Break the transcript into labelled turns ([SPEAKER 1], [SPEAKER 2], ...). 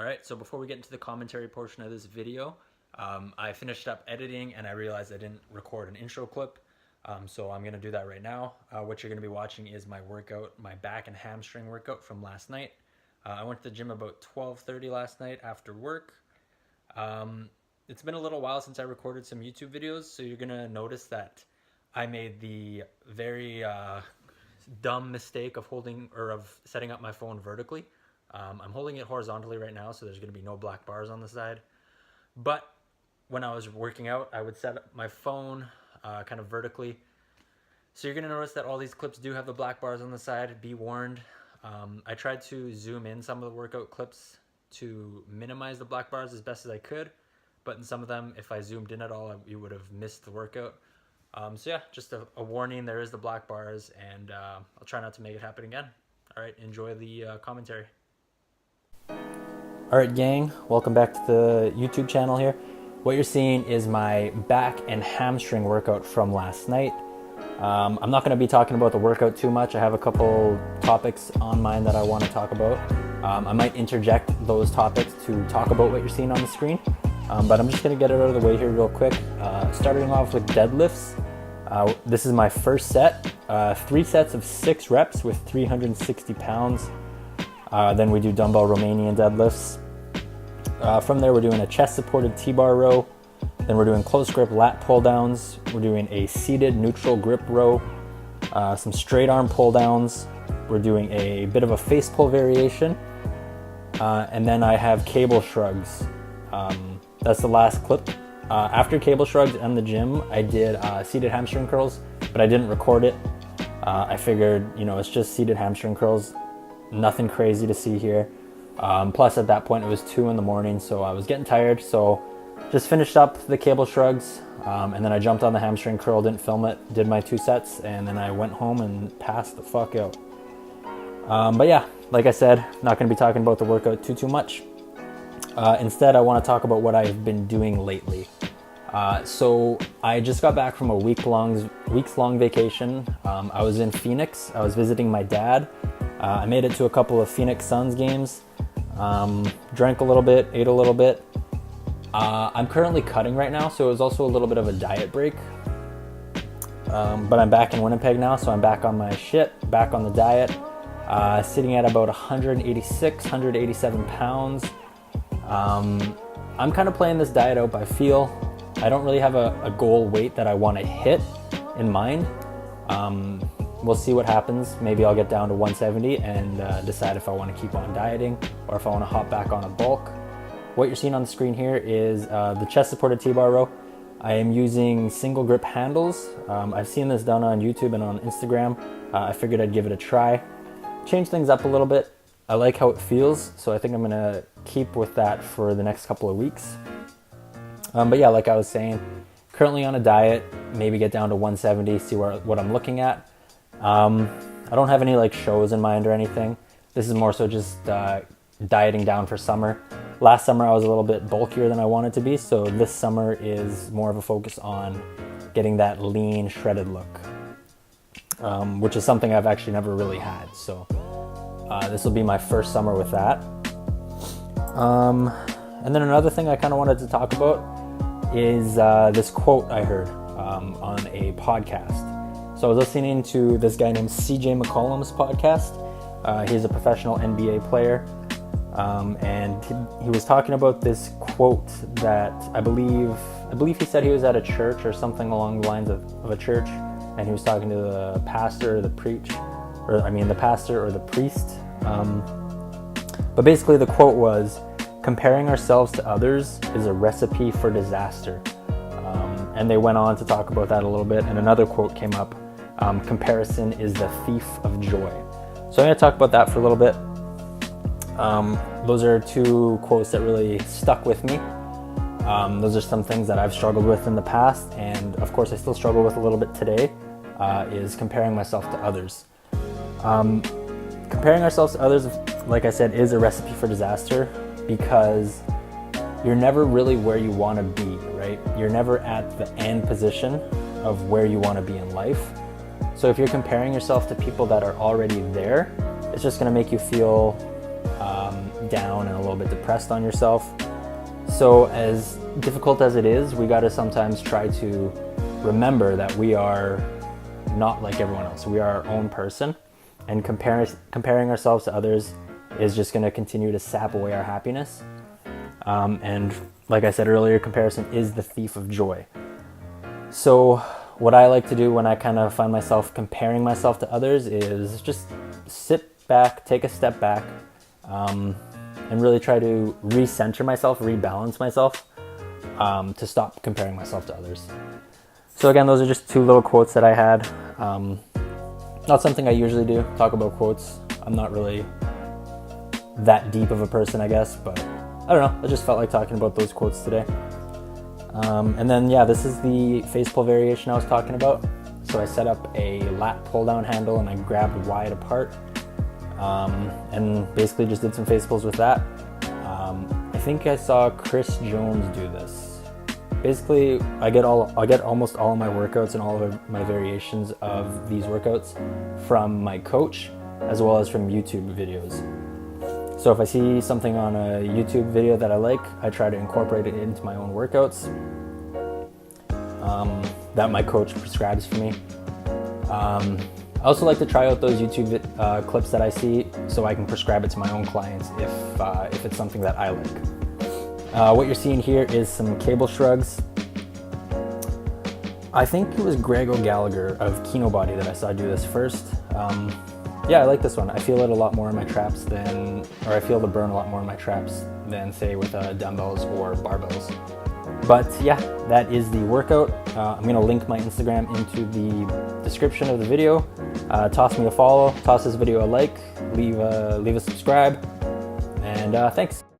[SPEAKER 1] All right, so before we get into the commentary portion of this video, I finished up editing and I realized I didn't record an intro clip. So I'm gonna do that right now. What you're gonna be watching is my workout, my back and hamstring workout from last night. I went to the gym about 12:30 last night after work. It's been a little while since I recorded some YouTube videos, so you're gonna notice that I made the very dumb mistake of setting up my phone vertically. I'm holding it horizontally right now, so there's going to be no black bars on the side. But when I was working out, I would set up my phone kind of vertically. So you're going to notice that all these clips do have the black bars on the side. Be warned. I tried to zoom in some of the workout clips to minimize the black bars as best as I could. But in some of them, if I zoomed in at all, you would have missed the workout. So yeah, just a warning, there is the black bars, and I'll try not to make it happen again. All right, enjoy the commentary. All right, gang, welcome back to the YouTube channel here. What you're seeing is my back and hamstring workout from last night. I'm not going to be talking about the workout too much. I have a couple topics on mind that I want to talk about. I might interject those topics to talk about what you're seeing on the screen, but I'm just going to get it out of the way here real quick. Starting off with deadlifts. This is my first set, 3 sets of 6 reps with 360 pounds. Then we do dumbbell Romanian deadlifts. From there, we're doing a chest supported T-bar row. Then we're doing close grip lat pull downs. We're doing a seated neutral grip row, some straight arm pull downs. We're doing a bit of a face pull variation. And then I have cable shrugs. That's the last clip. After cable shrugs and the gym, I did seated hamstring curls, but I didn't record it. I figured, it's just seated hamstring curls. Nothing crazy to see here. Plus at that point it was 2 a.m, so I was getting tired. So just finished up the cable shrugs, and then I jumped on the hamstring curl, didn't film it, did my 2 sets, and then I went home and passed the fuck out. But yeah, like I said, not going to be talking about the workout too much. Instead, I want to talk about what I've been doing lately. So I just got back from a weeks long vacation. I was in Phoenix. I was visiting my dad. I made it to a couple of Phoenix Suns games, drank a little bit, ate a little bit. I'm currently cutting right now, so it was also a little bit of a diet break. But I'm back in Winnipeg now, so I'm back on my shit, back on the diet, sitting at about 186, 187 pounds. I'm kind of playing this diet out by feel. I don't really have a goal weight that I want to hit in mind. We'll see what happens. Maybe I'll get down to 170 and decide if I want to keep on dieting or if I want to hop back on a bulk. What you're seeing on the screen here is the chest supported T-bar row. I am using single grip handles. I've seen this done on YouTube and on Instagram. I figured I'd give it a try. Change things up a little bit. I like how it feels, so I think I'm gonna keep with that for the next couple of weeks. But yeah, like I was saying, currently on a diet, maybe get down to 170, see what I'm looking at. I don't have any shows in mind or anything. This is more so just dieting down for summer. Last summer I was a little bit bulkier than I wanted to be, so this summer is more of a focus on getting that lean, shredded look, which is something I've actually never really had. So this will be my first summer with that. And then another thing I kind of wanted to talk about is this quote I heard on a podcast. So I was listening to this guy named CJ McCollum's podcast. He's a professional NBA player. And he was talking about this quote that I believe he said he was at a church or something along the lines of a church, and he was talking to the pastor or the pastor or the priest. But basically the quote was, "Comparing ourselves to others is a recipe for disaster." And they went on to talk about that a little bit, and another quote came up, "Comparison is the thief of joy." So I'm going to talk about that for a little bit. Those are 2 quotes that really stuck with me. Those are some things that I've struggled with in the past, and of course I still struggle with a little bit today, is comparing myself to others. Comparing ourselves to others, like I said, is a recipe for disaster, because you're never really where you want to be, right? You're never at the end position of where you want to be in life. So if you're comparing yourself to people that are already there, it's just going to make you feel down and a little bit depressed on yourself. So as difficult as it is, we got to sometimes try to remember that we are not like everyone else. We are our own person, and comparing ourselves to others is just going to continue to sap away our happiness. And like I said earlier, comparison is the thief of joy. So what I like to do when I kind of find myself comparing myself to others is just sit back, take a step back, and really try to recenter myself, rebalance myself, to stop comparing myself to others. So again, those are just two little quotes that I had. Not something I usually do, talk about quotes. I'm not really that deep of a person, I guess, but I don't know, I just felt like talking about those quotes today. And then, yeah, this is the face pull variation I was talking about. So I set up a lat pull down handle and I grabbed wide apart, and basically just did some face pulls with that. I think I saw Chris Jones do this. Basically, I get almost all of my workouts and all of my variations of these workouts from my coach, as well as from YouTube videos. So if I see something on a YouTube video that I like, I try to incorporate it into my own workouts that my coach prescribes for me. I also like to try out those YouTube clips that I see so I can prescribe it to my own clients if it's something that I like. What you're seeing here is some cable shrugs. I think it was Greg O'Gallagher of Kino Body that I saw do this first. Yeah, I like this one. I feel it a lot more in my traps I feel the burn a lot more in my traps than say with dumbbells or barbells. But yeah, that is the workout. I'm gonna link my Instagram into the description of the video. Toss me a follow, toss this video a like, leave a subscribe, and thanks.